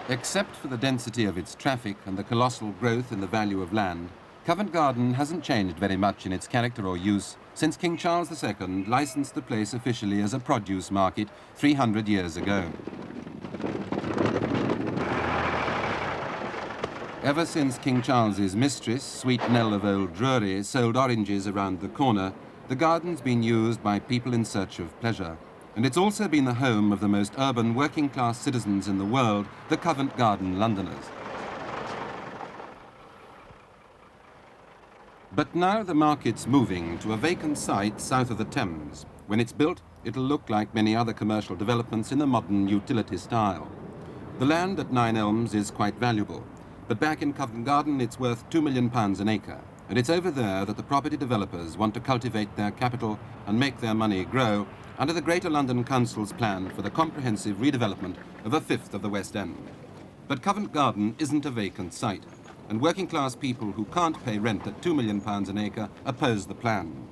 Except for the density of its traffic and the colossal growth in the value of land, Covent Garden hasn't changed very much in its character or use since King Charles II licensed the place officially as a produce market 300 years ago. Ever since King Charles's mistress, Sweet Nell of Old Drury, sold oranges around the corner, the garden's been used by people in search of pleasure. And it's also been the home of the most urban working-class citizens in the world, the Covent Garden Londoners. But now the market's moving to a vacant site south of the Thames. When it's built, it'll look like many other commercial developments in the modern utility style. The land at Nine Elms is quite valuable, but back in Covent Garden it's worth £2 million an acre. And it's over there that the property developers want to cultivate their capital and make their money grow under the Greater London Council's plan for the comprehensive redevelopment of a fifth of the West End. But Covent Garden isn't a vacant site, and working-class people who can't pay rent at £2 million an acre oppose the plan.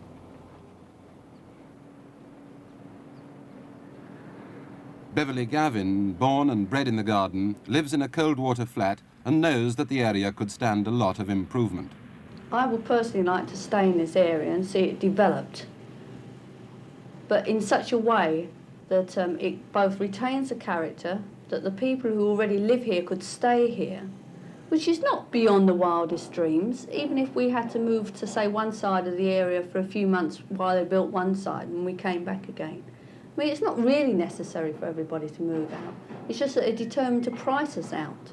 Beverly Gavin, born and bred in the garden, lives in a cold-water flat and knows that the area could stand a lot of improvement. I would personally like to stay in this area and see it developed, but in such a way that it both retains the character, that the people who already live here could stay here, which is not beyond the wildest dreams, even if we had to move to, say, one side of the area for a few months while they built one side and we came back again. I mean, it's not really necessary for everybody to move out. It's just that they're determined to price us out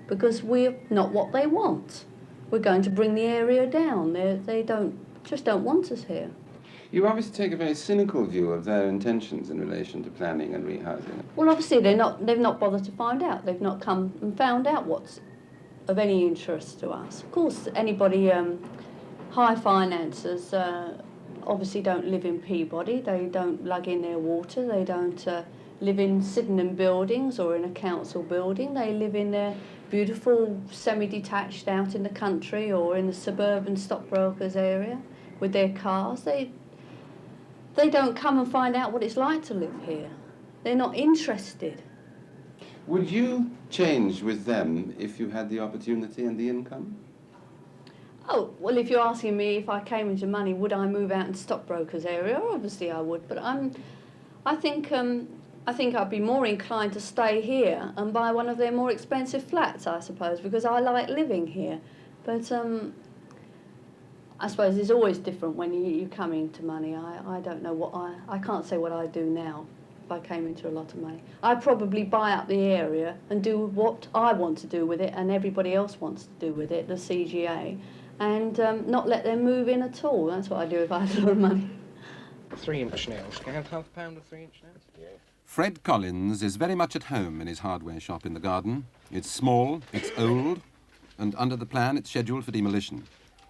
because we're not what they want. We're going to bring the area down. They just don't want us here. You obviously take a very cynical view of their intentions in relation to planning and rehousing. Well, obviously they've not bothered to find out. They've not come and found out what's of any interest to us. Of course, anybody high financiers obviously don't live in Peabody. They don't lug in their water. They don't live in Sydenham buildings or in a council building. They live in their beautiful semi-detached out in the country or in the suburban stockbrokers area with their cars. They don't come and find out what it's like to live here. They're not interested. Would you change with them if you had the opportunity and the income? Oh, well, if you're asking me if I came into money, would I move out in stockbrokers area? Obviously I would, but I think I'd be more inclined to stay here and buy one of their more expensive flats, I suppose, because I like living here. But I suppose it's always different when you come into money. I don't know what I can't say what I'd do now if I came into a lot of money. I'd probably buy up the area and do what I want to do with it and everybody else wants to do with it, the CGA, and not let them move in at all. That's what I'd do if I had a lot of money. 3-inch nails. Can I have half a pound of 3-inch nails? Yeah. Fred Collins is very much at home in his hardware shop in the garden. It's small, it's old, and under the plan it's scheduled for demolition.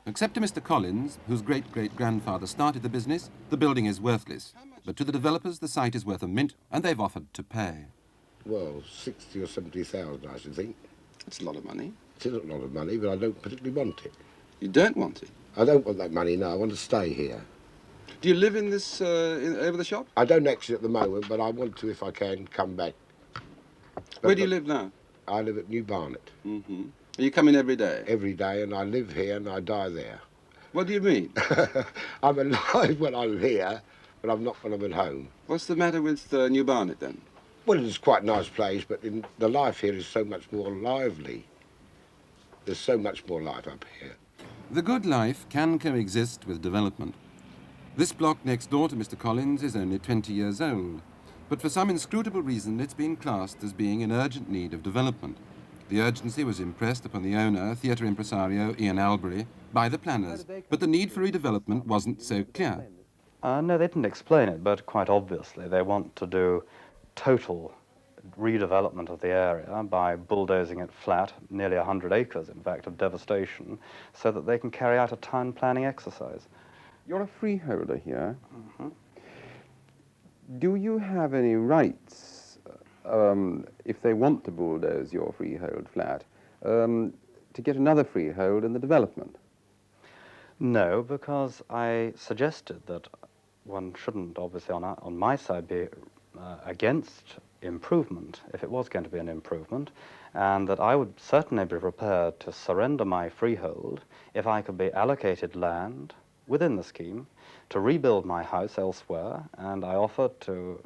Except to Mr. Collins, whose great-great-grandfather started the business, the building is worthless. But to the developers, the site is worth a mint, and they've offered to pay. Well, 60 or 70,000, I should think. That's a lot of money. It is a lot of money, but I don't particularly want it. You don't want it? I don't want that money, no. I want to stay here. Do you live in this, over the shop? I don't exit at the moment, but I want to, if I can, come back. Where do you live now? I live at New Barnet. Mm-hmm. Are you coming every day? Every day, and I live here and I die there. What do you mean? I'm alive when I'm here, but I'm not when I'm at home. What's the matter with New Barnet, then? Well, it's quite a nice place, but the life here is so much more lively. There's so much more life up here. The good life can coexist with development. This block next door to Mr. Collins is only 20 years old, but for some inscrutable reason it's been classed as being in urgent need of development. The urgency was impressed upon the owner, theatre impresario Ian Albury, by the planners, but the need for redevelopment wasn't so clear. No, they didn't explain it, but quite obviously they want to do total redevelopment of the area by bulldozing it flat, nearly 100 acres, in fact, of devastation, so that they can carry out a town planning exercise. You're a freeholder here. Mm-hmm. Do you have any rights, if they want to bulldoze your freehold flat, to get another freehold in the development? No, because I suggested that one shouldn't, obviously, on my side, be against improvement, if it was going to be an improvement, and that I would certainly be prepared to surrender my freehold if I could be allocated land within the scheme to rebuild my house elsewhere, and I offered to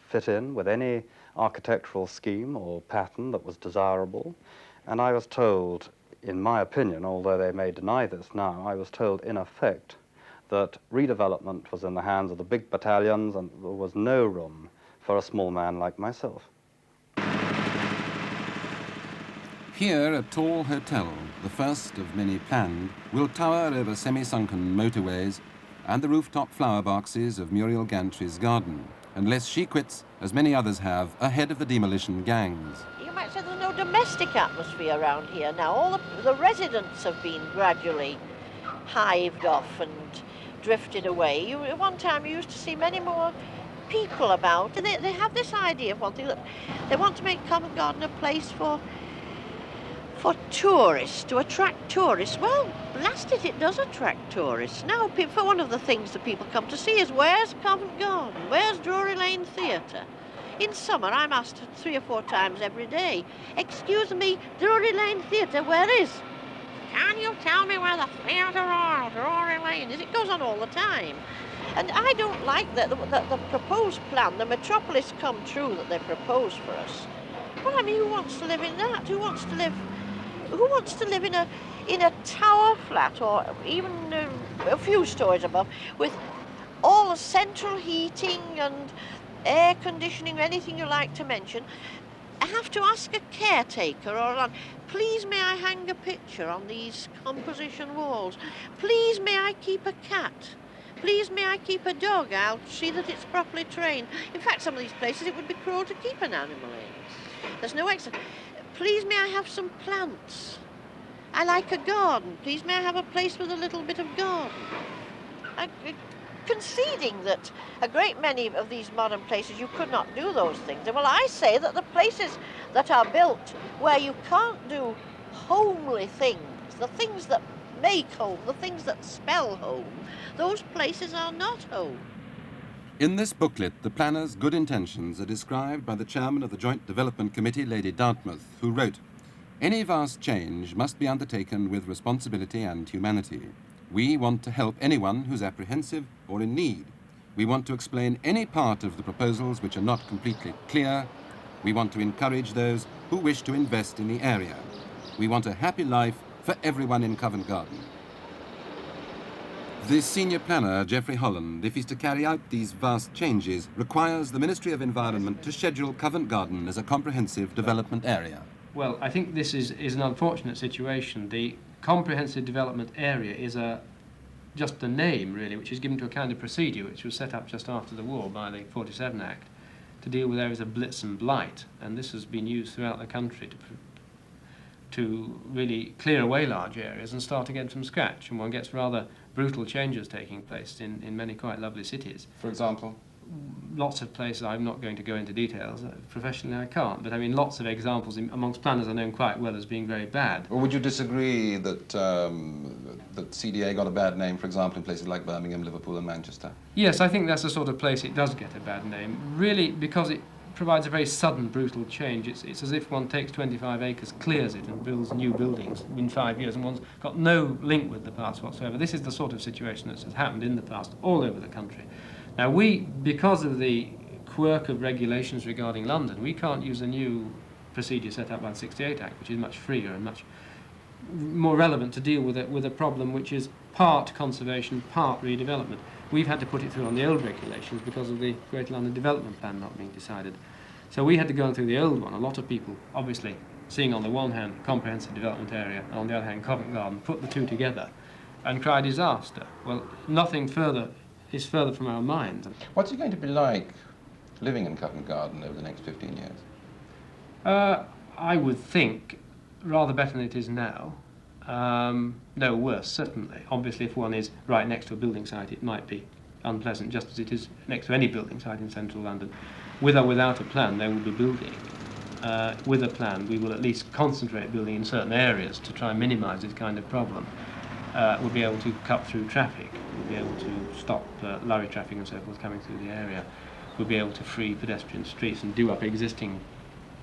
fit in with any architectural scheme or pattern that was desirable. And I was told, in my opinion, although they may deny this now, I was told in effect that redevelopment was in the hands of the big battalions and there was no room for a small man like myself. Here, a tall hotel, the first of many planned, will tower over semi-sunken motorways and the rooftop flower boxes of Muriel Gantry's garden, unless she quits, as many others have, ahead of the demolition gangs. You might say there's no domestic atmosphere around here now. All the residents have been gradually hived off and drifted away. At one time you used to see many more people about, and they have this idea of one thing, that they want to make Covent Garden a place for tourists, to attract tourists. Well, blast it, it does attract tourists. Now, for one of the things that people come to see is, where's Covent Garden? Where's Drury Lane Theatre? In summer, I'm asked 3 or 4 times every day, excuse me, Drury Lane Theatre, where is? Can you tell me where the Theatre Royal, Drury Lane is? It goes on all the time. And I don't like that the proposed plan, the metropolis come true that they propose for us. Well, I mean, who wants to live in that? Who wants to live in a tower flat, or even a few stories above, with all the central heating and air conditioning, anything you like to mention? I have to ask a caretaker or please may I hang a picture on these composition walls? Please may I keep a cat? Please may I keep a dog? I'll see that it's properly trained. In fact, some of these places it would be cruel to keep an animal in. There's no extra. Please may I have some plants? I like a garden. Please may I have a place with a little bit of garden? Conceding that a great many of these modern places you could not do those things. Well, I say that the places that are built where you can't do homely things, the things that make home, the things that spell home, those places are not home. In this booklet, the planner's good intentions are described by the chairman of the Joint Development Committee, Lady Dartmouth, who wrote, "Any vast change must be undertaken with responsibility and humanity. We want to help anyone who's apprehensive or in need. We want to explain any part of the proposals which are not completely clear. We want to encourage those who wish to invest in the area. We want a happy life for everyone in Covent Garden." The senior planner, Geoffrey Holland, if he's to carry out these vast changes, requires the Ministry of Environment to schedule Covent Garden as a comprehensive development area. Well, I think this is an unfortunate situation. The comprehensive development area is just a name, really, which is given to a kind of procedure which was set up just after the war by the 47 Act to deal with areas of blitz and blight, and this has been used throughout the country to really clear away large areas and start again from scratch, and one gets rather brutal changes taking place in many quite lovely cities. For example? Lots of places. I'm not going to go into details. Professionally, I can't. But I mean, lots of examples amongst planners are known quite well as being very bad. Or would you disagree that that CDA got a bad name, for example, in places like Birmingham, Liverpool and Manchester? Yes, I think that's the sort of place it does get a bad name, really, because it provides a very sudden, brutal change. It's as if one takes 25 acres, clears it and builds new buildings in 5 years, and one's got no link with the past whatsoever. This is the sort of situation that has happened in the past all over the country. Now we, because of the quirk of regulations regarding London, we can't use a new procedure set up by the 68 Act, which is much freer and much more relevant to deal with a problem which is part conservation, part redevelopment. We've had to put it through on the old regulations because of the Greater London Development Plan not being decided. So we had to go through the old one. A lot of people, obviously, seeing on the one hand comprehensive development area, and on the other hand Covent Garden, put the two together and cry disaster. Well, nothing further is further from our minds. What's it going to be like living in Covent Garden over the next 15 years? I would think rather better than it is now. No, worse, certainly. Obviously, if one is right next to a building site, it might be unpleasant, just as it is next to any building site in central London. With or without a plan, there will be building. With a plan, we will at least concentrate building in certain areas to try and minimise this kind of problem. We'll be able to cut through traffic. We'll be able to stop lorry traffic and so forth coming through the area. we'll be able to free pedestrian streets and do up existing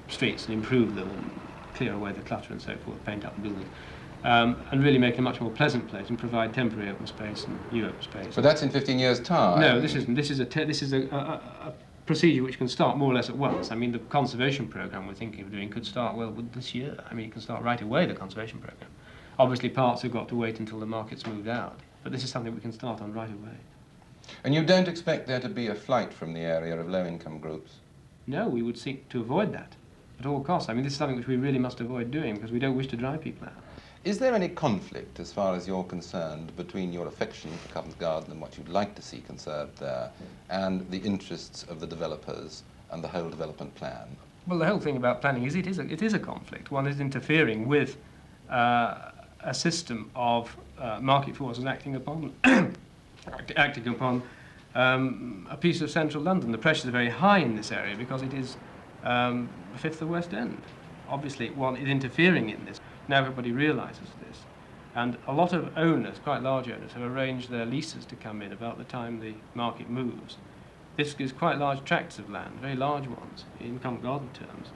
streets and improve them and clear away the clutter and so forth, paint up the buildings. And really make it a much more pleasant place and provide temporary open space and new open space. But that's in 15 years' time. No, this isn't. This is a procedure which can start more or less at once. I mean, the conservation programme we're thinking of doing could start, well, this year. I mean, it can start right away, the conservation programme. Obviously, parts have got to wait until the market's moved out, but this is something we can start on right away. And you don't expect there to be a flight from the area of low-income groups? No, we would seek to avoid that at all costs. I mean, this is something which we really must avoid doing because we don't wish to drive people out. Is there any conflict, as far as you're concerned, between your affection for Covent Garden and what you'd like to see conserved there, and the interests of the developers and the whole development plan? Well, the whole thing about planning is it is a conflict. One is interfering with a system of market forces acting upon a piece of central London. The pressures are very high in this area because it is a fifth of the West End. Obviously, one is interfering in this. Now everybody realises this. And a lot of owners, quite large owners, have arranged their leases to come in about the time the market moves. This gives quite large tracts of land, very large ones, in Covent Garden terms,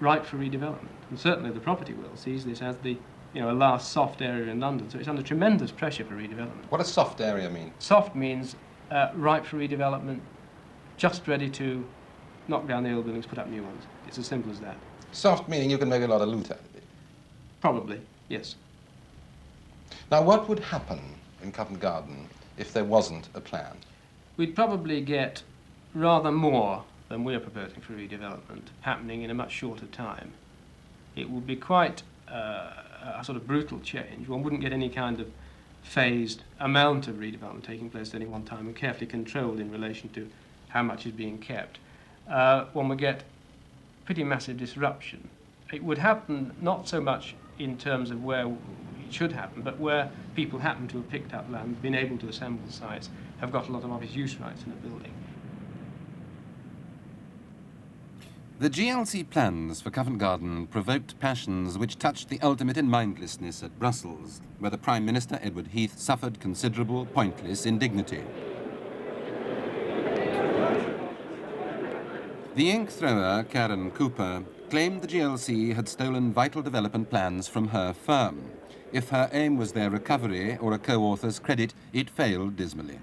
ripe for redevelopment. And certainly the property world sees this as the, a last soft area in London, so it's under tremendous pressure for redevelopment. What does soft area mean? Soft means ripe for redevelopment, just ready to knock down the old buildings, put up new ones. It's as simple as that. Soft meaning you can make a lot of loot out of it? Probably, yes. Now, what would happen in Covent Garden if there wasn't a plan? We'd probably get rather more than we're proposing for redevelopment happening in a much shorter time. It would be quite a sort of brutal change. One wouldn't get any kind of phased amount of redevelopment taking place at any one time and carefully controlled in relation to how much is being kept. One would get pretty massive disruption. It would happen not so much in terms of where it should happen, but where people happen to have picked up land, been able to assemble sites, have got a lot of office use rights in a building. The GLC plans for Covent Garden provoked passions which touched the ultimate in mindlessness at Brussels, where the Prime Minister, Edward Heath, suffered considerable pointless indignity. The ink thrower, Karen Cooper, claimed the GLC had stolen vital development plans from her firm. If her aim was their recovery or a co-author's credit, it failed dismally.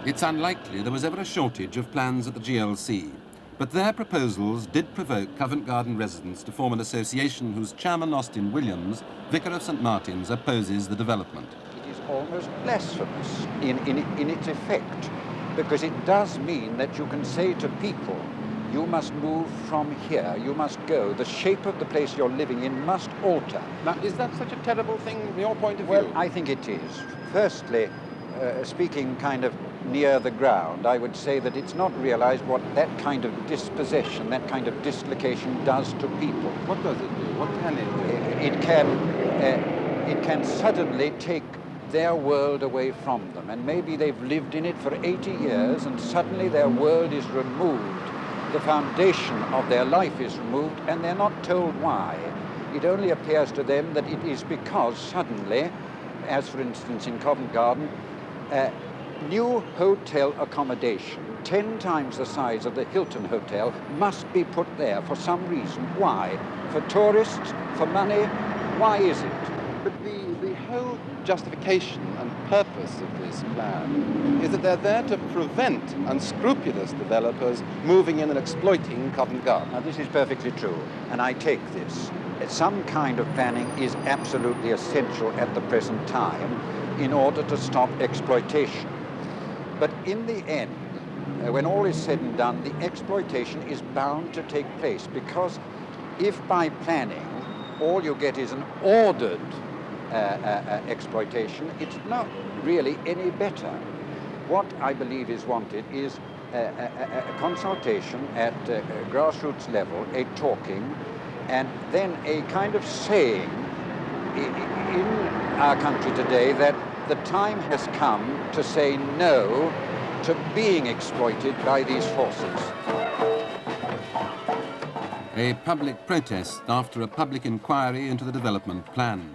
It's unlikely there was ever a shortage of plans at the GLC, but their proposals did provoke Covent Garden residents to form an association whose chairman, Austin Williams, Vicar of St Martin's, opposes the development. It is almost blasphemous in its effect, because it does mean that you can say to people, you must move from here, you must go, the shape of the place you're living in must alter. Now, is that such a terrible thing from your point of view? Well, I think it is. Firstly, speaking kind of near the ground, I would say that it's not realized what that kind of dispossession, that kind of dislocation does to people. What does it do? What can it do? It can suddenly take their world away from them, and maybe they've lived in it for 80 years and suddenly their world is removed. The foundation of their life is removed and they're not told why. It only appears to them that it is because suddenly, as for instance in Covent Garden, new hotel accommodation, 10 times the size of the Hilton Hotel, must be put there for some reason. Why? For tourists? For money? Why is it? But the whole justification and purpose of this plan is that they're there to prevent unscrupulous developers moving in and exploiting Covent Garden. Now, this is perfectly true, and I take this. Some kind of planning is absolutely essential at the present time in order to stop exploitation. But in the end, when all is said and done, the exploitation is bound to take place, because if by planning all you get is an ordered exploitation, it's not really any better. What I believe is wanted is a consultation at grassroots level, a talking, and then a kind of saying in our country today that the time has come to say no to being exploited by these forces. A public protest after a public inquiry into the development plan.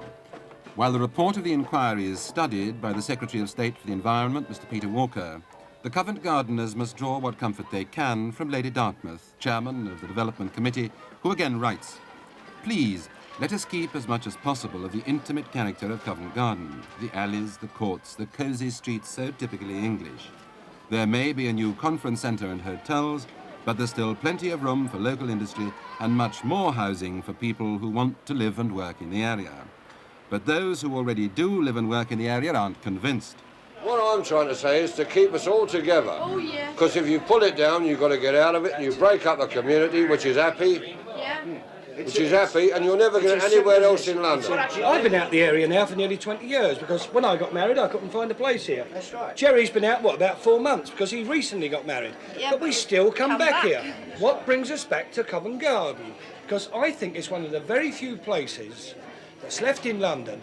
While the report of the inquiry is studied by the Secretary of State for the Environment, Mr. Peter Walker, The Covent Gardeners must draw what comfort they can from Lady Dartmouth, chairman of the Development Committee, who again writes, "Please, let us keep as much as possible of the intimate character of Covent Garden, the alleys, the courts, the cosy streets so typically English. There may be a new conference centre and hotels, but there's still plenty of room for local industry and much more housing for people who want to live and work in the area. But those who already do live and work in the area aren't convinced." What I'm trying to say is to keep us all together. Oh, yeah. Because if you pull it down, you've got to get out of it, and you break up a community which is happy. Yeah. And you'll never get it anywhere else in London. Well, actually, I've been out the area now for nearly 20 years, because when I got married, I couldn't find a place here. That's right. Jerry's been out, what, about 4 months, because he recently got married. Yeah, but we still come back here. back. What brings us back to Covent Garden? Because I think it's one of the very few places that's left in London.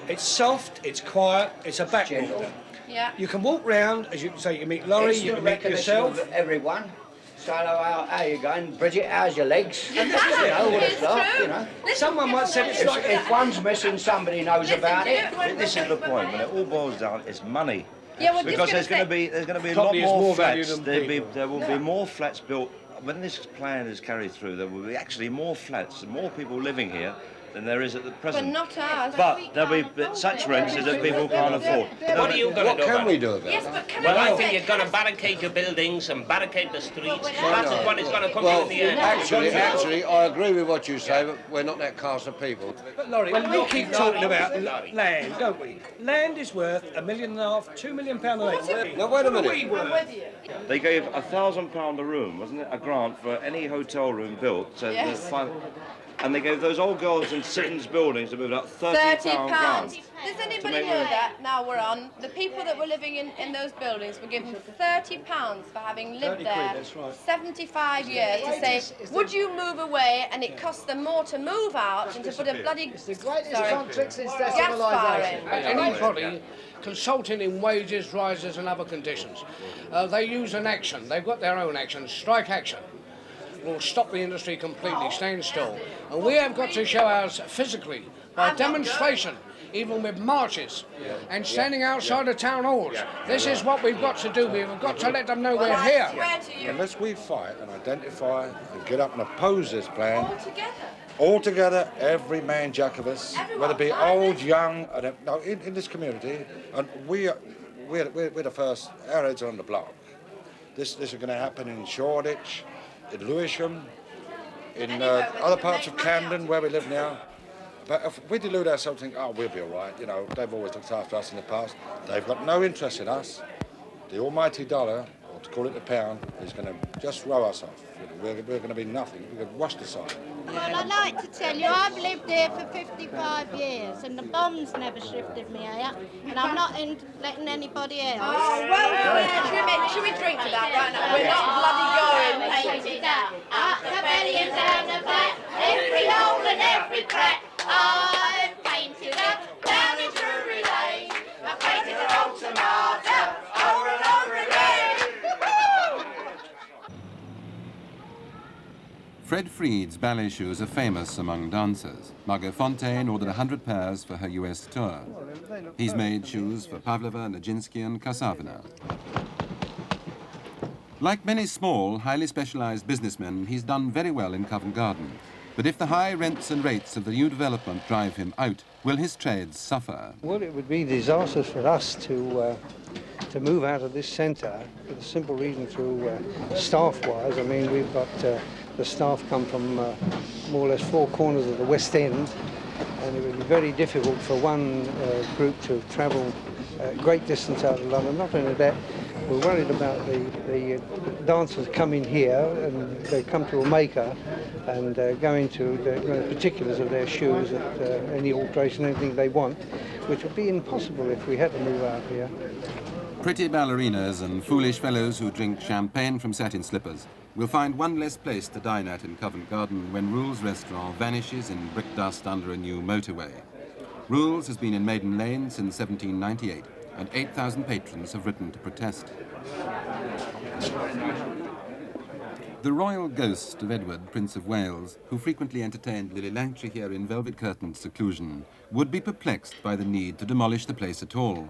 It's soft, it's quiet, it's a backwater. Yeah. You can walk round, as you can say, you can meet Laurie, you can meet yourself. Everyone. So how you going? Bridget, how's your legs? You know, all the stuff, you know. Someone once said it's like... If one's missing, somebody knows about it. This is the point. When it all boils down, it's money. Yeah, well, because there's going to be a lot more flats. There will be more flats built. When this plan is carried through, there will be actually more flats and more people living here than there is at the present. But not ours. But there'll be such rents that people can't afford. What are you going to do? What can we do about it? Yes, but can Well, I think you're going to barricade your buildings and barricade the streets. That's what is going to come in the end. Actually, I agree with what you say, but we're not that cast of people. But Laurie, we keep talking about land, don't we? Land is worth £1.5 million, £2 million an acre. Now, wait a minute. They gave £1,000 a room, wasn't it? A grant for any hotel room built. So Yes. and they gave those old girls in Sitton's buildings to move out £30 grant. Does anybody know that, now we're on, the people that were living in those buildings were given £30 for having lived there 75 years to say, would you move away, and it cost them more to move out than to put a bloody gas fire in. Anybody consulting in wages, rises and other conditions, they use an action, they've got their own action, strike action. Will stop the industry completely, stand still. And we have got to show ours physically by demonstration, even with marches and standing outside the town halls. This is what we've got to do. We've got to let them know we're here. Unless we fight and identify and get up and oppose this plan, all together, every man jack of us, whether it be old, young, in this community, and we're the first, our heads are on the block. This is going to happen in Shoreditch, in Lewisham, in other parts of Camden, where we live now. But if we delude ourselves and think, oh, we'll be all right, you know, they've always looked after us in the past. They've got no interest in us. The almighty dollar, or to call it the pound, is going to just row us off. We're going to be nothing. We're going to be washed aside. Well, I'd like to tell you, I've lived here for 55 years, and the bombs never shifted me here, and I'm not letting anybody else. Oh, well, should we drink to that right now? We're not bloody going. Up the belly and down the back, every hole and every crack, I've painted up down in Drury Lane. I painted an old tomato over and over again. Fred Freed's ballet shoes are famous among dancers. Margot Fontaine ordered 100 pairs for her US tour. He's made shoes for Pavlova, Nijinsky and Kasavina. Like many small, highly specialised businessmen, he's done very well in Covent Garden. But if the high rents and rates of the new development drive him out, will his trades suffer? Well, it would be disastrous for us to move out of this centre for the simple reason through staff-wise. I mean, we've got the staff come from more or less four corners of the West End, and it would be very difficult for one group to travel a great distance out of London. Not only that, we're worried about the dancers coming here and they come to a maker and go into the particulars of their shoes, any alteration, anything they want, which would be impossible if we had to move out here. Pretty ballerinas and foolish fellows who drink champagne from satin slippers will find one less place to dine at in Covent Garden when Rule's restaurant vanishes in brick dust under a new motorway. Rule's has been in Maiden Lane since 1798, and 8,000 patrons have written to protest. The royal ghost of Edward, Prince of Wales, who frequently entertained Lily Langtry here in velvet-curtained seclusion, would be perplexed by the need to demolish the place at all.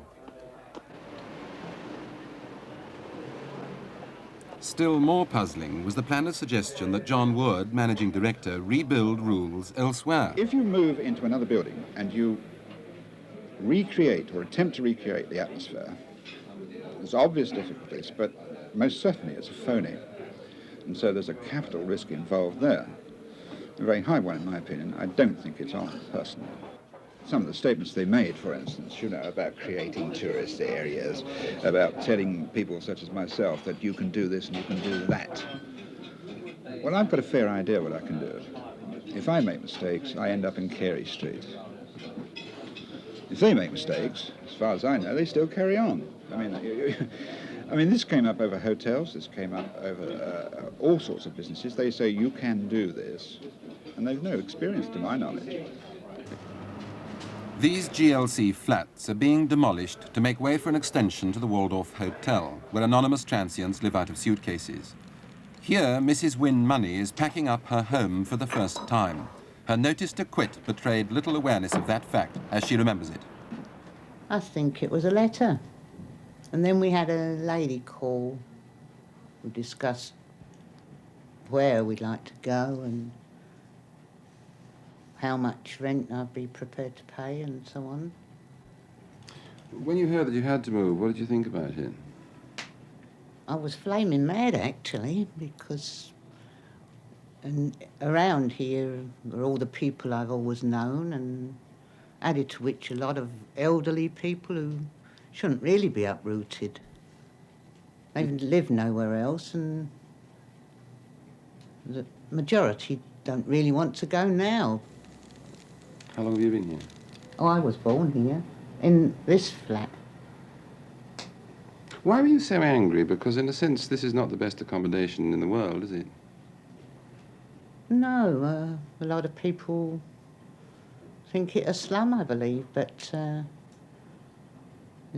Still more puzzling was the planner's suggestion that John Wood, managing director, rebuild rules elsewhere. If you move into another building and you recreate or attempt to recreate the atmosphere, there's obvious difficulties, but most certainly it's a phony. And so there's a capital risk involved there. A very high one, in my opinion. I don't think it's on, personally. Some of the statements they made, for instance, you know, about creating tourist areas, about telling people such as myself that you can do this and you can do that. Well, I've got a fair idea what I can do. If I make mistakes, I end up in Carey Street. If they make mistakes, as far as I know, they still carry on. I mean, this came up over hotels, this came up over all sorts of businesses. They say, you can do this, and they've no experience, to my knowledge. These GLC flats are being demolished to make way for an extension to the Waldorf Hotel, where anonymous transients live out of suitcases. Here, Mrs. Wynne Money is packing up her home for the first time. Her notice to quit betrayed little awareness of that fact as she remembers it. I think it was a letter. And then we had a lady call. We discussed where we'd like to go and how much rent I'd be prepared to pay and so on. When you heard that you had to move, what did you think about it? I was flaming mad, actually, because around here are all the people I've always known, and added to which a lot of elderly people who shouldn't really be uprooted. They live nowhere else, and the majority don't really want to go now. How long have you been here? Oh, I was born here, in this flat. Why were you so angry? Because in a sense, this is not the best accommodation in the world, is it? No, a lot of people think it a slum, I believe, but there's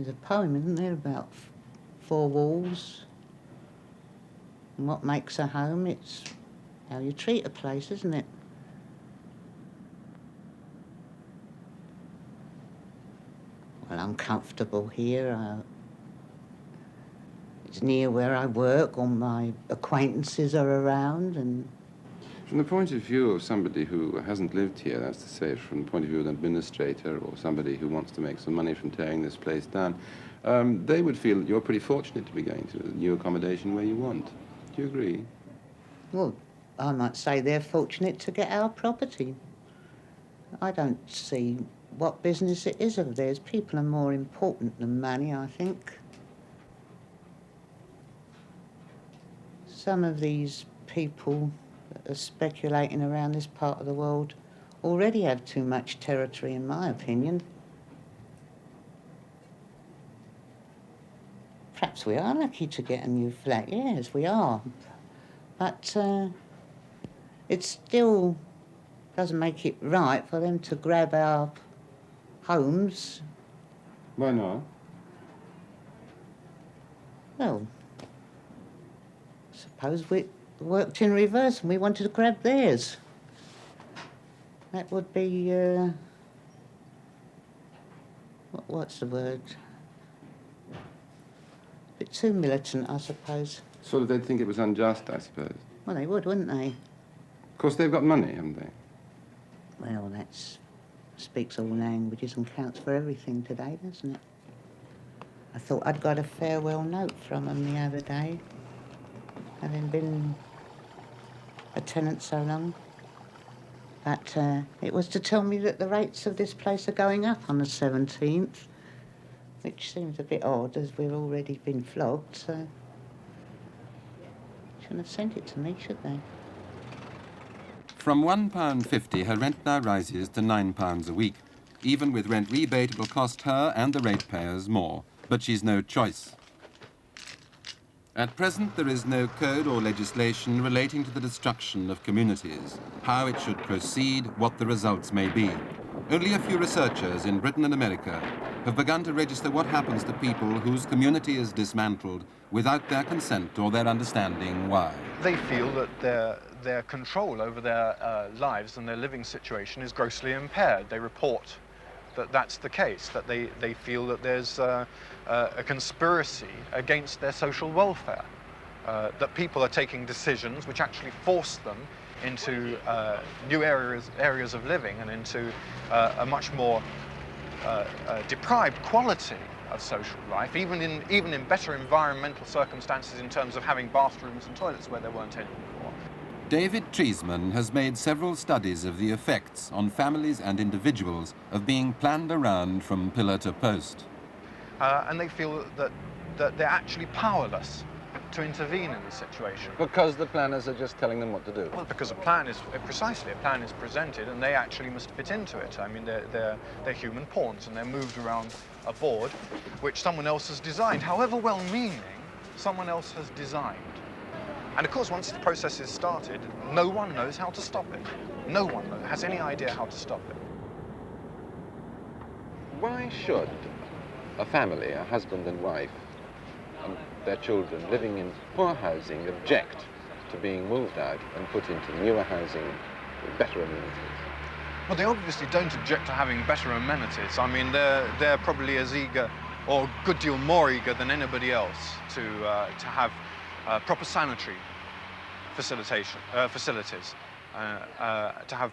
a poem, isn't there, about four walls. And what makes a home, it's how you treat a place, isn't it? Well, I'm comfortable here. It's near where I work, all my acquaintances are around, and... From the point of view of somebody who hasn't lived here, that's to say, from the point of view of an administrator or somebody who wants to make some money from tearing this place down, they would feel that you're pretty fortunate to be going to the new accommodation where you want. Do you agree? Well, I might say they're fortunate to get our property. I don't see what business it is of theirs. People are more important than money, I think. Some of these people that are speculating around this part of the world already have too much territory, in my opinion. Perhaps we are lucky to get a new flat, yes, we are. But it still doesn't make it right for them to grab our homes. Why not? Well, suppose we worked in reverse and we wanted to grab theirs. That would be, what's the word? A bit too militant, I suppose. Sort of they'd think it was unjust, I suppose. Well, they would, wouldn't they? Of course, they've got money, haven't they? Well, that speaks all languages and counts for everything today, doesn't it? I thought I'd got a farewell note from them the other day, having been a tenant so long. But it was to tell me that the rates of this place are going up on the 17th, which seems a bit odd as we've already been flogged, so... Shouldn't have sent it to me, should they? From £1.50, her rent now rises to £9 a week. Even with rent rebate, it will cost her and the ratepayers more. But she's no choice. At present, there is no code or legislation relating to the destruction of communities, how it should proceed, what the results may be. Only a few researchers in Britain and America have begun to register what happens to people whose community is dismantled without their consent or their understanding why. They feel that their control over their lives and their living situation is grossly impaired. They report that that's the case, that they feel that there's a conspiracy against their social welfare. that people are taking decisions which actually force them into new areas of living and into a much more deprived quality of social life, even in better environmental circumstances in terms of having bathrooms and toilets where there weren't any before. David Treisman has made several studies of the effects on families and individuals of being planned around from pillar to post. And they feel that they're actually powerless to intervene in the situation. Because the planners are just telling them what to do? Well, because a plan is presented and they actually must fit into it. I mean, they're human pawns and they're moved around a board which someone else has designed, however well-meaning someone else has designed. And of course, once the process is started, no one knows how to stop it. No one has any idea how to stop it. Why should a family, a husband and wife, and their children living in poor housing object to being moved out and put into newer housing with better amenities? Well, they obviously don't object to having better amenities. I mean, they're probably as eager, or a good deal more eager than anybody else to have proper sanitary facilities, to have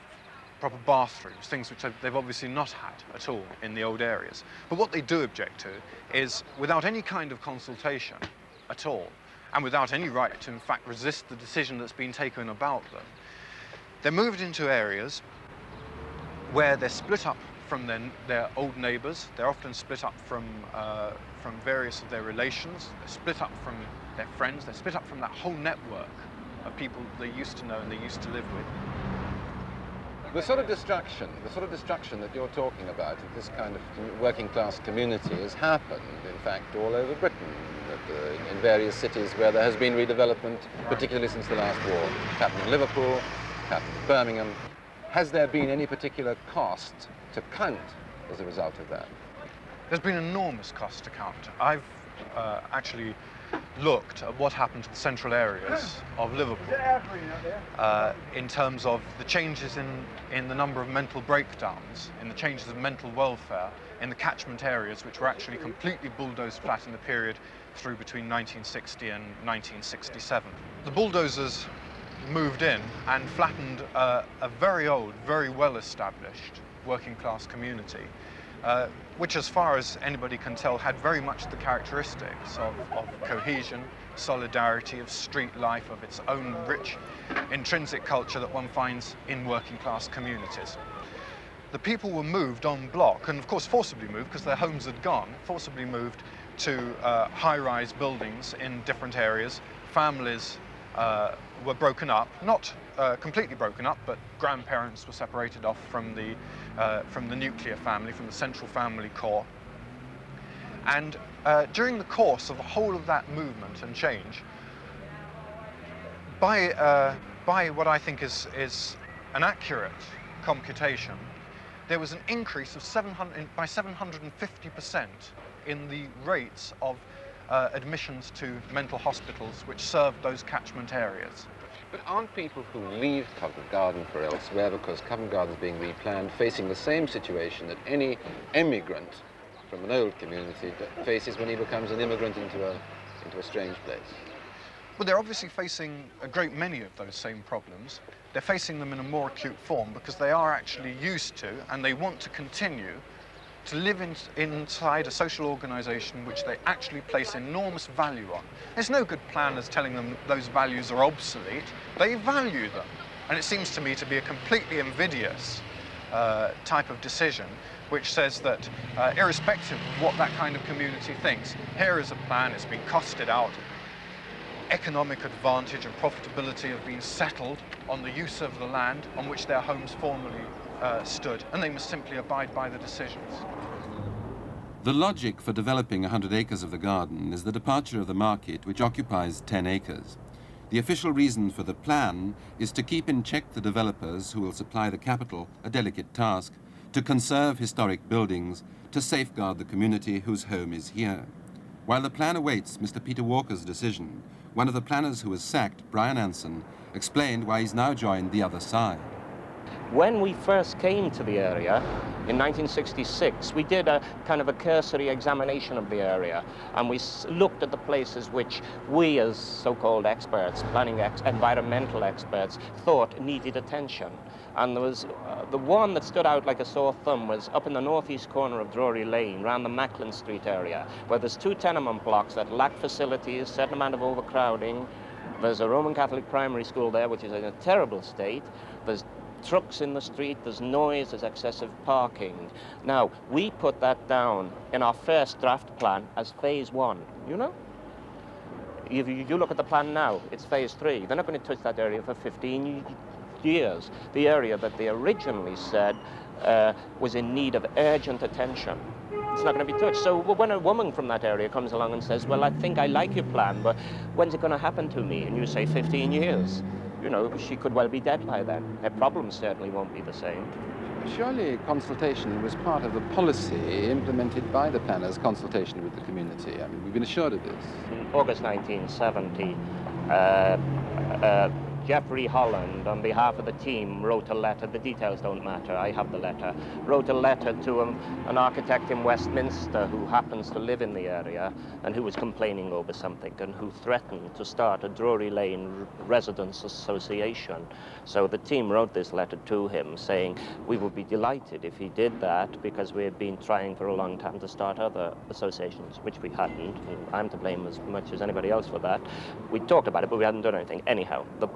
proper bathrooms, things which they've obviously not had at all in the old areas. But what they do object to is, without any kind of consultation at all, and without any right to, in fact, resist the decision that's been taken about them, they're moved into areas where they're split up from their old neighbours. They're often split up from various of their relations. They're split up from their friends. They're split up from that whole network of people they used to know and they used to live with. The sort of destruction that you're talking about of this kind of working class community has happened, in fact, all over Britain, in various cities where there has been redevelopment, particularly since the last war. It happened in Liverpool, it happened in Birmingham. Has there been any particular cost to count as a result of that? There's been enormous cost to count. I've actually looked at what happened to the central areas of Liverpool in terms of the changes in the number of mental breakdowns, in the changes of mental welfare, in the catchment areas which were actually completely bulldozed flat in the period through between 1960 and 1967. The bulldozers moved in and flattened a very old, very well-established working class community, which, as far as anybody can tell, had very much the characteristics of cohesion, solidarity, of street life, of its own rich, intrinsic culture that one finds in working class communities. The people were moved en bloc, and of course forcibly moved because their homes had gone, forcibly moved to high-rise buildings in different areas. Families were broken up, not completely broken up, but grandparents were separated off from the nuclear family, from the central family core. And during the course of the whole of that movement and change, by what I think is an accurate computation, there was an increase of by 750% in the rates of admissions to mental hospitals which served those catchment areas. But aren't people who leave Covent Garden for elsewhere because Covent Garden is being replanned facing the same situation that any emigrant from an old community faces when he becomes an immigrant into a strange place? Well, they're obviously facing a great many of those same problems. They're facing them in a more acute form because they are actually used to, and they want to continue, to live inside a social organisation which they actually place enormous value on. There's no good planners telling them those values are obsolete. They value them. And it seems to me to be a completely invidious type of decision which says that irrespective of what that kind of community thinks, here is a plan, it's been costed out, economic advantage and profitability have been settled on the use of the land on which their homes formerly stood, and they must simply abide by the decisions. The logic for developing 100 acres of the garden is the departure of the market, which occupies 10 acres. The official reason for the plan is to keep in check the developers who will supply the capital, a delicate task, to conserve historic buildings, to safeguard the community whose home is here. While the plan awaits Mr. Peter Walker's decision, one of the planners who was sacked, Brian Anson, explained why he's now joined the other side. When we first came to the area in 1966, we did a kind of a cursory examination of the area, and we looked at the places which we as so-called experts, environmental experts, thought needed attention. And there was the one that stood out like a sore thumb was up in the northeast corner of Drury Lane, around the Macklin Street area, where there's 2 tenement blocks that lack facilities, certain amount of overcrowding. There's a Roman Catholic primary school there, which is in a terrible state. There's trucks in the street, there's noise, there's excessive parking. Now, we put that down in our first draft plan as phase 1, you know? If you look at the plan now, it's phase 3. They're not going to touch that area for 15 years. The area that they originally said was in need of urgent attention. It's not going to be touched. So when a woman from that area comes along and says, well, I think I like your plan, but when's it going to happen to me? And you say 15 years. You know, she could well be dead by then. Her problems certainly won't be the same. Surely consultation was part of the policy implemented by the planners, consultation with the community. I mean, we've been assured of this. In August 1970, Geoffrey Holland, on behalf of the team, wrote a letter. The details don't matter, I have the letter. Wrote a letter to an architect in Westminster who happens to live in the area and who was complaining over something and who threatened to start a Drury Lane Residents Association. So the team wrote this letter to him saying we would be delighted if he did that because we had been trying for a long time to start other associations, which we hadn't. And I'm to blame as much as anybody else for that. We talked about it, but we hadn't done anything. Anyhow, the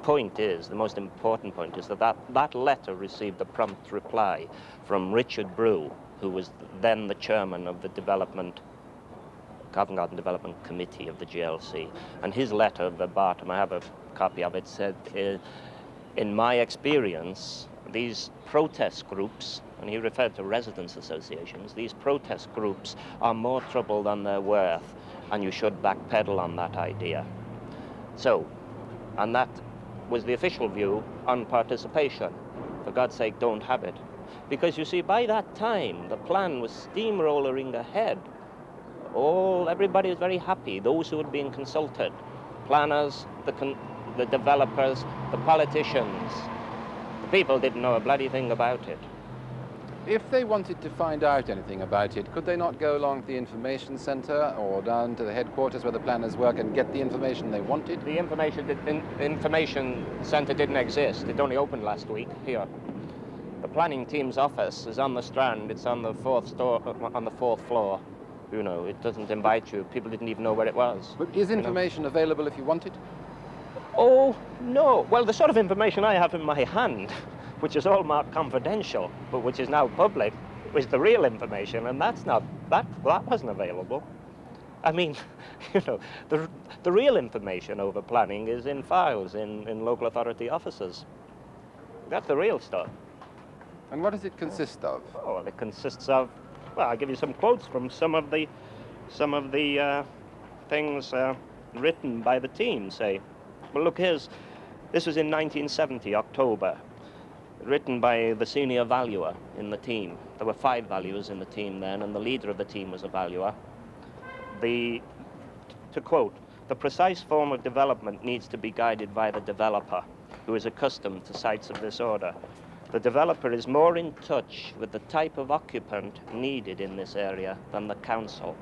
most important point is that letter received a prompt reply from Richard Brew, who was then the chairman of the Covent Garden Development Committee of the GLC. And his letter verbatim, I have a copy of it, said, in my experience, these protest groups, and he referred to residents' associations, these protest groups are more trouble than they're worth, and you should backpedal on that idea. So, and that was the official view on participation. For God's sake, don't have it. Because you see, by that time, the plan was steamrolling ahead. Everybody was very happy, those who had been consulted. Planners, the developers, the politicians. The people didn't know a bloody thing about it. If they wanted to find out anything about it, could they not go along to the information centre or down to the headquarters where the planners work and get the information they wanted? The information centre didn't exist. It only opened last week here. The planning team's office is on the Strand. It's on the fourth floor. You know, it doesn't invite you. People didn't even know where it was. But is information available if you want it? Oh, no. Well, the sort of information I have in my hand, which is all marked confidential, but which is now public, was the real information, and that wasn't available. I mean, you know, the real information over planning is in files in local authority offices. That's the real stuff. And what does it consist of? Oh, well, it consists of, well, I'll give you some quotes from some of the things written by the team, say. Well, look, this was in 1970, October. Written by the senior valuer in the team. There were 5 valuers in the team then, and the leader of the team was a valuer. To quote, the precise form of development needs to be guided by the developer, who is accustomed to sites of this order. The developer is more in touch with the type of occupant needed in this area than the council.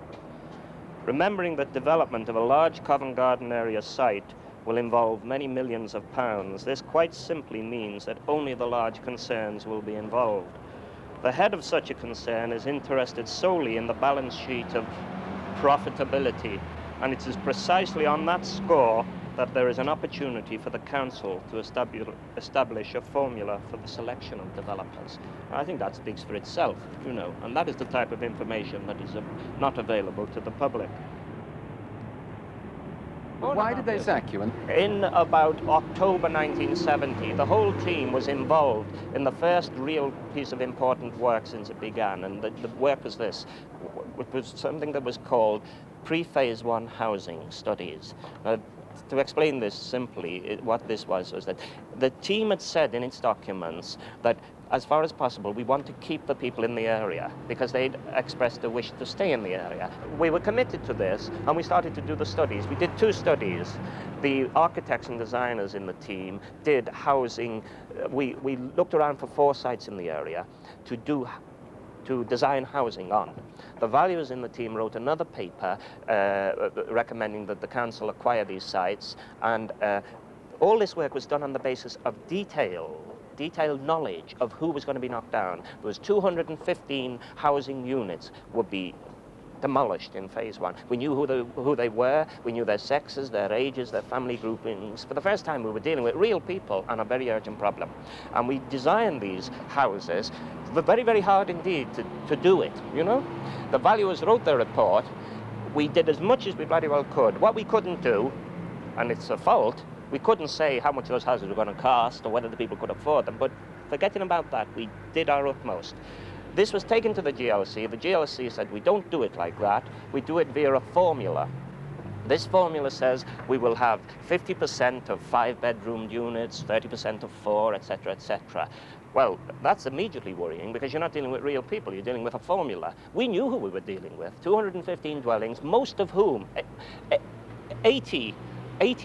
Remembering that development of a large Covent Garden area site will involve many millions of pounds, this quite simply means that only the large concerns will be involved. The head of such a concern is interested solely in the balance sheet of profitability, and it is precisely on that score that there is an opportunity for the council to establish a formula for the selection of developers. I think that speaks for itself, you know, and that is the type of information that is not available to the public. Why did they sack you? In about October 1970, the whole team was involved in the first real piece of important work since it began, and the work was this. It was something that was called pre-phase 1 housing studies. to explain this simply, what this was that the team had said in its documents that as far as possible, we want to keep the people in the area because they'd expressed a wish to stay in the area. We were committed to this, and we started to do the studies. We did 2 studies. The architects and designers in the team did housing. We looked around for 4 sites in the area to design housing on. The valuers in the team wrote another paper recommending that the council acquire these sites, and all this work was done on the basis of detailed knowledge of who was going to be knocked down. There was 215 housing units would be demolished in phase 1. We knew who they were, we knew their sexes, their ages, their family groupings. For the first time we were dealing with real people and a very urgent problem. And we designed these houses very, very hard indeed to do it, you know. The valuers wrote their report. We did as much as we bloody well could. What we couldn't do, and it's a fault, we couldn't say how much those houses were going to cost or whether the people could afford them, but forgetting about that, we did our utmost. This was taken to the GLC. The GLC said, we don't do it like that. We do it via a formula. This formula says we will have 50% of 5-bedroom units, 30% of 4, etc., etc. Well, that's immediately worrying because you're not dealing with real people, you're dealing with a formula. We knew who we were dealing with, 215 dwellings, most of whom, 80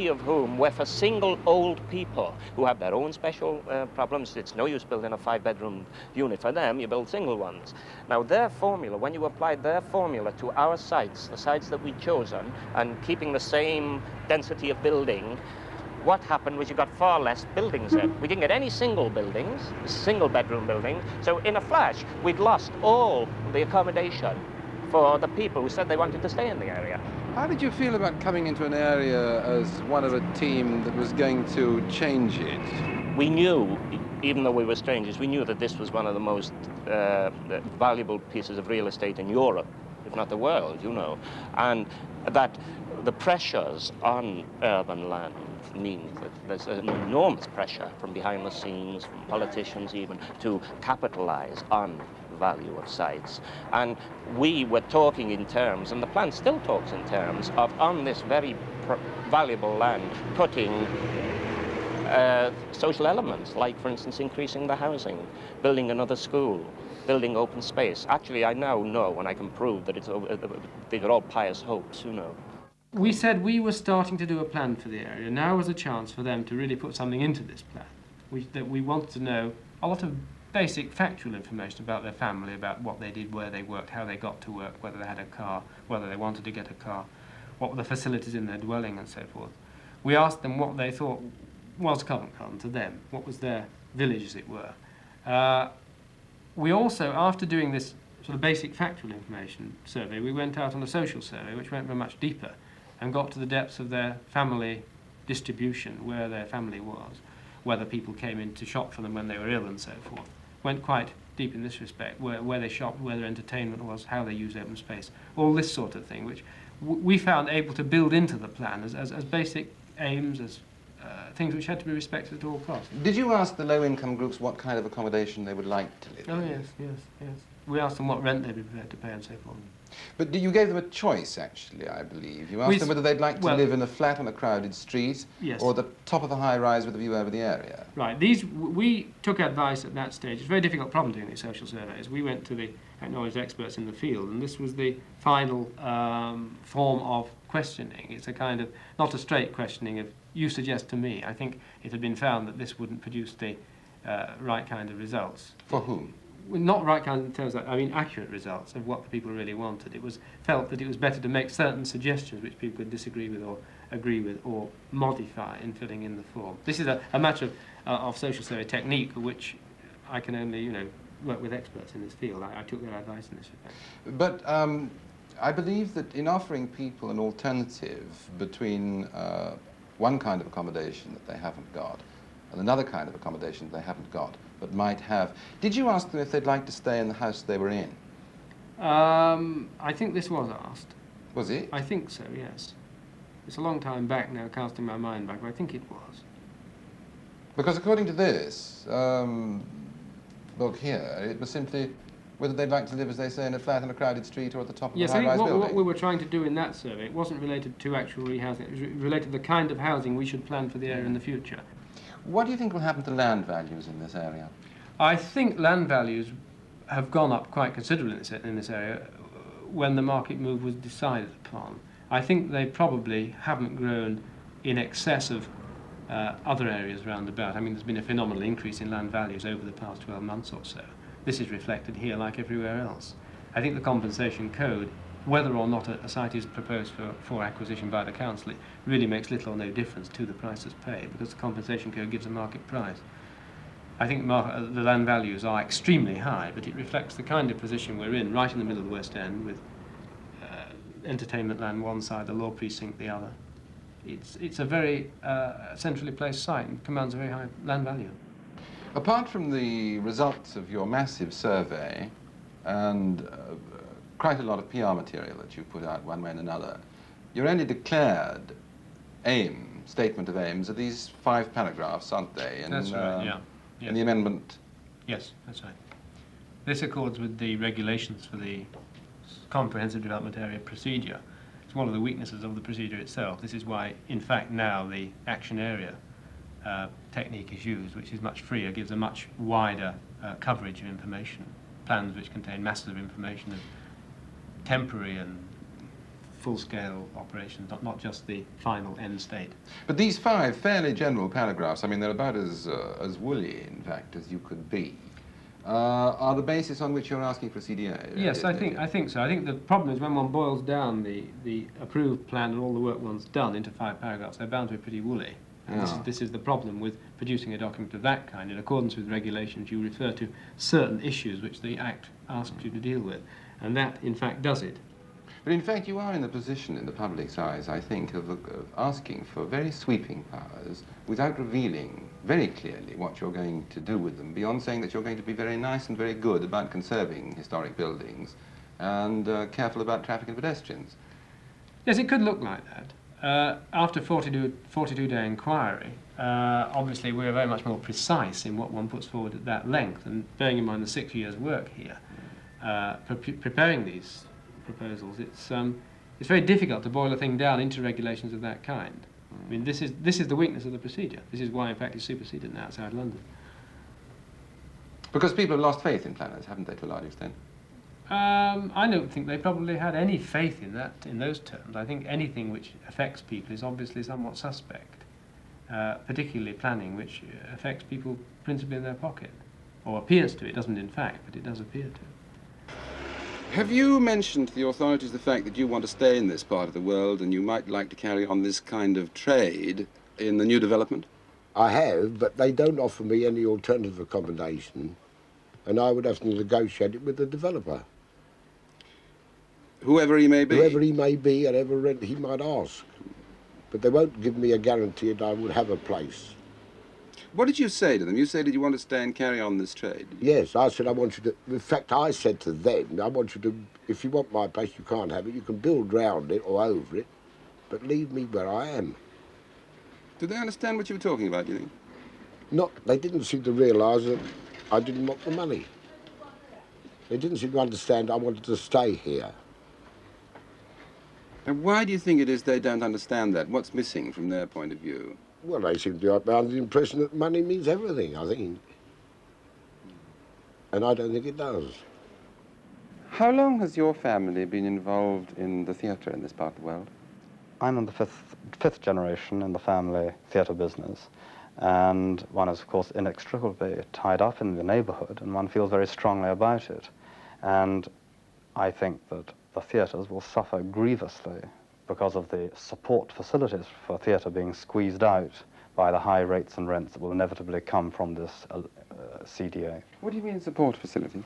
of whom were for single old people who have their own special problems. It's no use building a 5-bedroom unit for them, you build single ones. Now their formula, when you applied their formula to our sites, the sites that we'd chosen, and keeping the same density of building, what happened was you got far less buildings in. We didn't get any single buildings, single bedroom buildings, so in a flash we'd lost all the accommodation for the people who said they wanted to stay in the area. How did you feel about coming into an area as one of a team that was going to change it? We knew, even though we were strangers, we knew that this was one of the most valuable pieces of real estate in Europe, if not the world, you know, and that the pressures on urban land means that there's an enormous pressure from behind the scenes, from politicians even, to capitalize on value of sites. And we were talking in terms, and the plan still talks in terms, of on this very valuable land putting social elements, like for instance increasing the housing, building another school, building open space. Actually I now know, and I can prove that these are all pious hopes, you know. We said we were starting to do a plan for the area. Now was a chance for them to really put something into this plan. That we wanted to know a lot of basic factual information about their family, about what they did, where they worked, how they got to work, whether they had a car, whether they wanted to get a car, what were the facilities in their dwelling and so forth. We asked them what they thought was Covent Garden to them, what was their village as it were. We also, after doing this sort of basic factual information survey, we went out on a social survey which went very much deeper and got to the depths of their family distribution, where their family was, whether people came in to shop for them when they were ill and so forth. Went quite deep in this respect, where they shopped, where their entertainment was, how they used open space, all this sort of thing, which we found able to build into the plan as basic aims, as things which had to be respected at all costs. Did you ask the low-income groups what kind of accommodation they would like to live in? Oh yes. We asked them what rent they'd be prepared to pay and so forth. But you gave them a choice, actually, I believe. You asked them whether they'd like to live in a flat on a crowded street, yes, or the top of the high-rise with a view over the area. Right. We took advice at that stage. It's a very difficult problem doing these social surveys. We went to the acknowledged experts in the field, and this was the final form of questioning. It's a kind of, not a straight questioning of, you suggest to me. I think it had been found that this wouldn't produce the right kind of results. For whom? Not right kind in terms of, I mean, accurate results of what the people really wanted. It was felt that it was better to make certain suggestions which people could disagree with or agree with or modify in filling in the form. This is a matter of social survey technique, which I can only, you know, work with experts in this field. I took their advice in this respect. But I believe that in offering people an alternative between one kind of accommodation that they haven't got and another kind of accommodation that they haven't got, but might have. Did you ask them if they'd like to stay in the house they were in? I think this was asked. Was it? I think so, yes. It's a long time back now, casting my mind back, but I think it was. Because according to this, look here, it was simply whether they'd like to live, as they say, in a flat on a crowded street or at the top of yes, a high-rise building. What we were trying to do in that survey, it wasn't related to actual rehousing, it was related to the kind of housing we should plan for the area in the future. What do you think will happen to land values in this area? I think land values have gone up quite considerably in this area when the market move was decided upon. I think they probably haven't grown in excess of other areas round about. I mean, there's been a phenomenal increase in land values over the past 12 months or so. This is reflected here like everywhere else. I think the compensation code, whether or not a site is proposed for acquisition by the council, it really makes little or no difference to the prices paid, because the compensation code gives a market price. I think the land values are extremely high, but it reflects the kind of position we're in, right in the middle of the West End, with entertainment land one side, the law precinct the other. It's a very centrally placed site and commands a very high land value. Apart from the results of your massive survey and quite a lot of PR material that you put out one way and another, your only declared statement of aims are these 5 paragraphs, aren't they? That's right, yeah. Yes. In the amendment? Yes, that's right. This accords with the regulations for the comprehensive development area procedure. It's one of the weaknesses of the procedure itself. This is why, in fact, now the action area technique is used, which is much freer, gives a much wider coverage of information. Plans which contain masses of information of temporary and full-scale operations, not just the final end state. But these 5 fairly general paragraphs, I mean, they're about as woolly, in fact, as you could be, are the basis on which you're asking for CDA? Yes, I think so. I think the problem is when one boils down the approved plan and all the work one's done into 5 paragraphs, they're bound to be pretty woolly. And this is the problem with producing a document of that kind. In accordance with regulations, you refer to certain issues which the Act asks you to deal with, and that, in fact, does it. But in fact, you are in the position in the public's eyes, I think, of asking for very sweeping powers without revealing very clearly what you're going to do with them, beyond saying that you're going to be very nice and very good about conserving historic buildings and careful about traffic and pedestrians. Yes, it could look like that. After 42-day inquiry, obviously we're very much more precise in what one puts forward at that length, and bearing in mind the 6 years' work here, preparing these proposals, it's very difficult to boil a thing down into regulations of that kind. I mean, this is the weakness of the procedure. This is why, in fact, it's superseded now outside London. Because people have lost faith in planners, haven't they, to a large extent? I don't think they probably had any faith in those terms. I think anything which affects people is obviously somewhat suspect, particularly planning, which affects people principally in their pocket, or appears to. It doesn't, in fact, but it does appear to. Have you mentioned to the authorities the fact that you want to stay in this part of the world and you might like to carry on this kind of trade in the new development? I have, but they don't offer me any alternative accommodation, and I would have to negotiate it with the developer. Whoever he may be? Whoever he may be and ever rent he might ask. But they won't give me a guarantee that I would have a place. What did you say to them? You said that you want to stay and carry on this trade. Yes, I said I want you to... In fact, I said to them, I want you to... If you want my place, you can't have it. You can build round it or over it, but leave me where I am. Did they understand what you were talking about, do you think? Not... They didn't seem to realise that I didn't want the money. They didn't seem to understand I wanted to stay here. And why do you think it is they don't understand that? What's missing from their point of view? Well, they seem to be under the impression that money means everything, I think. And I don't think it does. How long has your family been involved in the theatre in this part of the world? I'm in the fifth generation in the family theatre business. And one is, of course, inextricably tied up in the neighbourhood, and one feels very strongly about it. And I think that the theatres will suffer grievously because of the support facilities for theatre being squeezed out by the high rates and rents that will inevitably come from this CDA. What do you mean support facilities?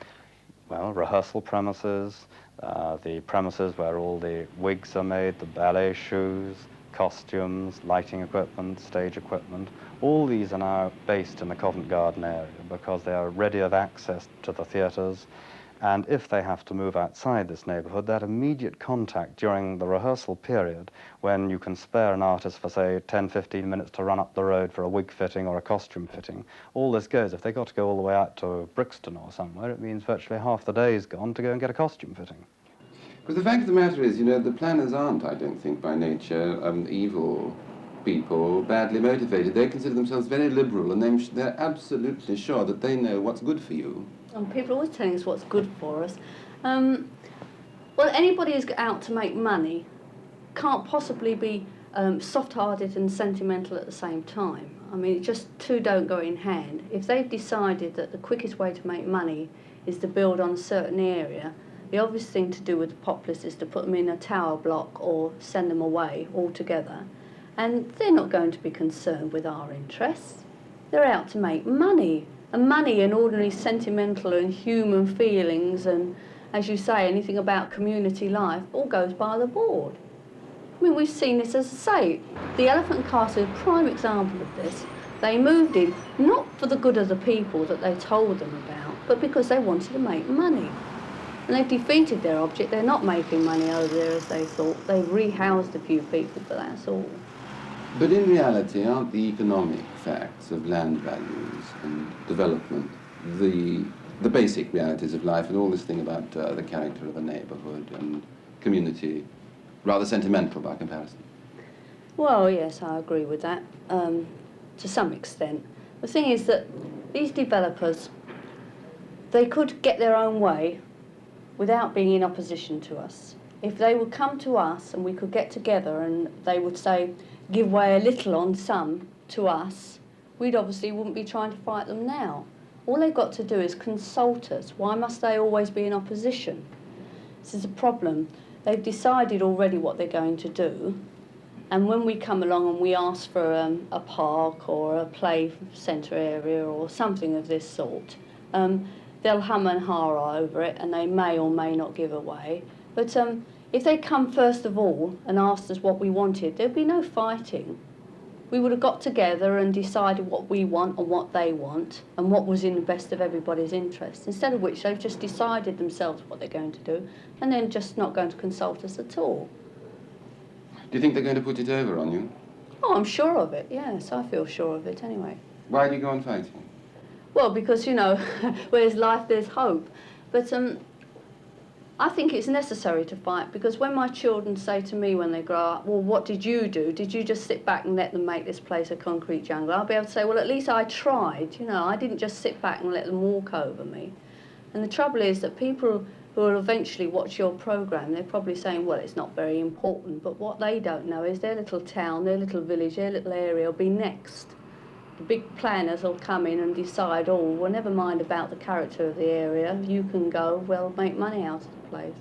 Well, rehearsal premises, the premises where all the wigs are made, the ballet shoes, costumes, lighting equipment, stage equipment. All these are now based in the Covent Garden area because they are ready of access to the theatres, And if they have to move outside this neighbourhood, that immediate contact during the rehearsal period, when you can spare an artist for, say, 10, 15 minutes to run up the road for a wig fitting or a costume fitting, all this goes. If they've got to go all the way out to Brixton or somewhere, it means virtually half the day's gone to go and get a costume fitting. Because the fact of the matter is, you know, the planners aren't, I don't think, by nature, evil people, badly motivated. They consider themselves very liberal, and they're absolutely sure that they know what's good for you. And people are always telling us what's good for us. Well, anybody who's out to make money can't possibly be soft-hearted and sentimental at the same time. I mean, just two don't go in hand. If they've decided that the quickest way to make money is to build on a certain area, the obvious thing to do with the populace is to put them in a tower block or send them away altogether. And they're not going to be concerned with our interests. They're out to make money. And money and ordinary sentimental and human feelings and, as you say, anything about community life all goes by the board. I mean, we've seen this, as I say, the Elephant Castle is a prime example of this. They moved in not for the good of the people that they told them about, but because they wanted to make money. And they've defeated their object. They're not making money over there as they thought. They've rehoused a few people, but that's all. But in reality, aren't the economic facts of land values and development the basic realities of life, and all this thing about the character of a neighbourhood and community rather sentimental by comparison? Well, yes, I agree with that, to some extent. The thing is that these developers, they could get their own way without being in opposition to us. If they would come to us and we could get together and they would say, give way a little on some to us, we'd obviously wouldn't be trying to fight them now. All they've got to do is consult us. Why must they always be in opposition? This is a problem. They've decided already what they're going to do, and when we come along and we ask for a park or a play centre area or something of this sort, they'll hum and ha over it, and they may or may not give away. But if they come first of all and asked us what we wanted, there'd be no fighting. We would have got together and decided what we want and what they want and what was in the best of everybody's interest, instead of which they've just decided themselves what they're going to do and then just not going to consult us at all. Do you think they're going to put it over on you? Oh, I'm sure of it, yes, I feel sure of it anyway. Why do you go on fighting? Well, because, you know, where there's life, there's hope. But I think it's necessary to fight, because when my children say to me when they grow up, well, what did you do? Did you just sit back and let them make this place a concrete jungle? I'll be able to say, well, at least I tried, you know, I didn't just sit back and let them walk over me. And the trouble is that people who will eventually watch your programme, they're probably saying, well, it's not very important, but what they don't know is their little town, their little village, their little area will be next. The big planners will come in and decide, oh, well, never mind about the character of the area, you can go, well, make money out of the place.